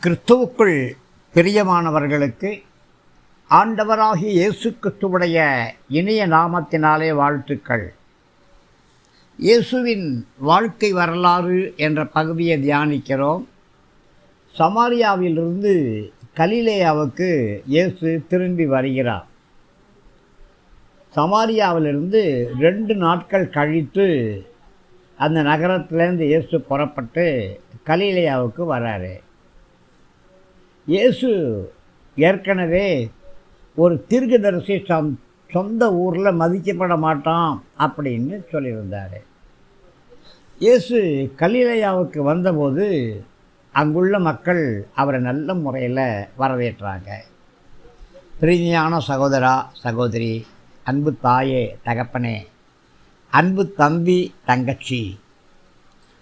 கிறிஸ்துவுக்குள் பிரியமானவர்களுக்கு ஆண்டவராகிய இயேசு கிறிஸ்துவுடைய இனிய நாமத்தினாலே வாழ்த்துக்கள். இயேசுவின் வாழ்க்கை வரலாறு என்ற பகுதியை தியானிக்கிறோம். சமாரியாவிலிருந்து கலிலேயாவுக்கு இயேசு திரும்பி வருகிறார். சமாரியாவிலிருந்து 2 நாட்கள் கழித்து அந்த நகரத்திலேருந்து இயேசு புறப்பட்டு கலிலேயாவுக்கு வராரு. இயேசு ஏற்கனவே ஒரு தீர்க்கதரிசி சொந்த ஊரில் மதிக்கப்பட மாட்டான் அப்படின்னு சொல்லியிருந்தார். இயேசு கலிலேயாவுக்கு வந்தபோது அங்குள்ள மக்கள் அவரை நல்ல முறையில் வரவேற்றாங்க. பிரியமான சகோதரா சகோதரி, அன்பு தாயே தகப்பனே, அன்பு தம்பி தங்கச்சி,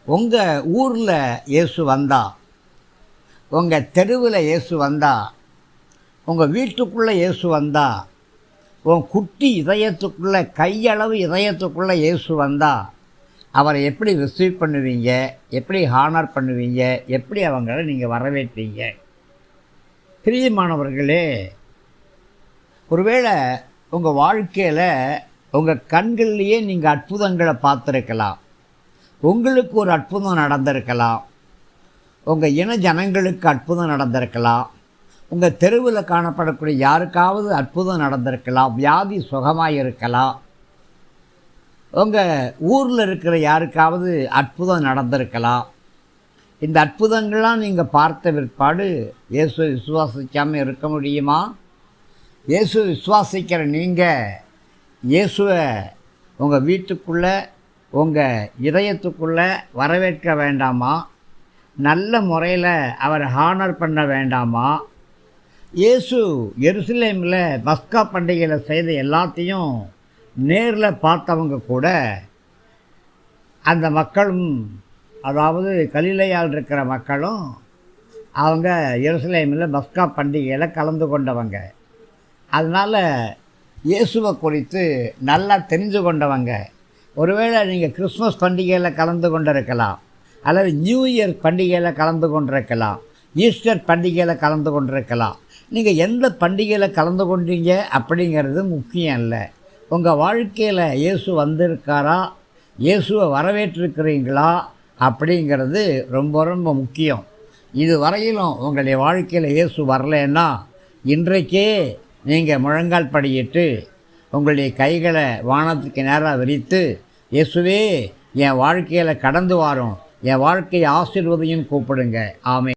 உங்கள் ஊரில் இயேசு வந்தா, உங்கள் தெருவில் இயேசு வந்தா, உங்கள் வீட்டுக்குள்ளே இயேசு வந்தா, உன் குட்டி இதயத்துக்குள்ளே கையளவு இதயத்துக்குள்ளே இயேசு வந்தா, அவரை எப்படி ரிசீவ் பண்ணுவீங்க, எப்படி ஹானர் பண்ணுவீங்க, எப்படி அவங்கள நீங்கள் வரவேற்பீங்க? பிரியமானவர்களே, ஒருவேளை உங்கள் வாழ்க்கையில் உங்கள் கண்கள்லேயே நீங்கள் அற்புதங்களை பார்த்துருக்கலாம். உங்களுக்கு ஒரு அற்புதம் நடந்திருக்கலாம். உங்கள் இன ஜனங்களுக்கு அற்புதம் நடந்திருக்கலாம். உங்கள் தெருவில் காணப்படக்கூடிய யாருக்காவது அற்புதம் நடந்திருக்கலாம். வியாதி சுகமாக இருக்கலாம். உங்கள் ஊரில் இருக்கிற யாருக்காவது அற்புதம் நடந்திருக்கலாம். இந்த அற்புதங்கள்லாம் நீங்கள் பார்த்த பிற்பாடு இயேசு விசுவாசிக்காமல் இருக்க முடியுமா? இயேசு விசுவாசிக்கிற நீங்கள் இயேசுவை உங்கள் வீட்டுக்குள்ளே, உங்கள் இதயத்துக்குள்ளே வரவேற்க வேண்டாமா? நல்ல முறையில் அவரை ஹானர் பண்ண வேண்டாமா? இயேசு எருசலேமில் பஸ்கா பண்டிகையில் செய்த எல்லாத்தையும் நேரில் பார்த்தவங்க கூட அந்த மக்களும், அதாவது கலிலேயாவில் இருக்கிற மக்களும், அவங்க எருசலேமில் பஸ்கா பண்டிகையில் கலந்து கொண்டவங்க. அதனால் இயேசுவை குறித்து நல்லா தெரிஞ்சு கொண்டவங்க. ஒருவேளை நீங்கள் கிறிஸ்மஸ் பண்டிகையில் கலந்து கொண்டிருக்கலாம், அல்லது நியூ இயர் பண்டிகையில் கலந்து கொண்டிருக்கலாம், ஈஸ்டர் பண்டிகையில் கலந்து கொண்டிருக்கலாம். நீங்கள் எந்த பண்டிகையில் கலந்து கொண்டீங்க அப்படிங்கிறது முக்கியம் இல்லை. உங்கள் வாழ்க்கையில் இயேசு வந்திருக்காரா, இயேசுவை வரவேற்றிருக்கிறீங்களா அப்படிங்கிறது ரொம்ப ரொம்ப முக்கியம். இது வரையிலும் உங்களுடைய வாழ்க்கையில் இயேசு வரலைன்னா இன்றைக்கே நீங்கள் முழங்கால் படியிட்டு உங்களுடைய கைகளை வானத்துக்கு நேராக விரித்து, இயேசுவே என் வாழ்க்கையில் கடந்து வாரும், என் வாழ்க்கையை ஆசீர்வதியும் கூப்பிடுங்க. ஆமென்.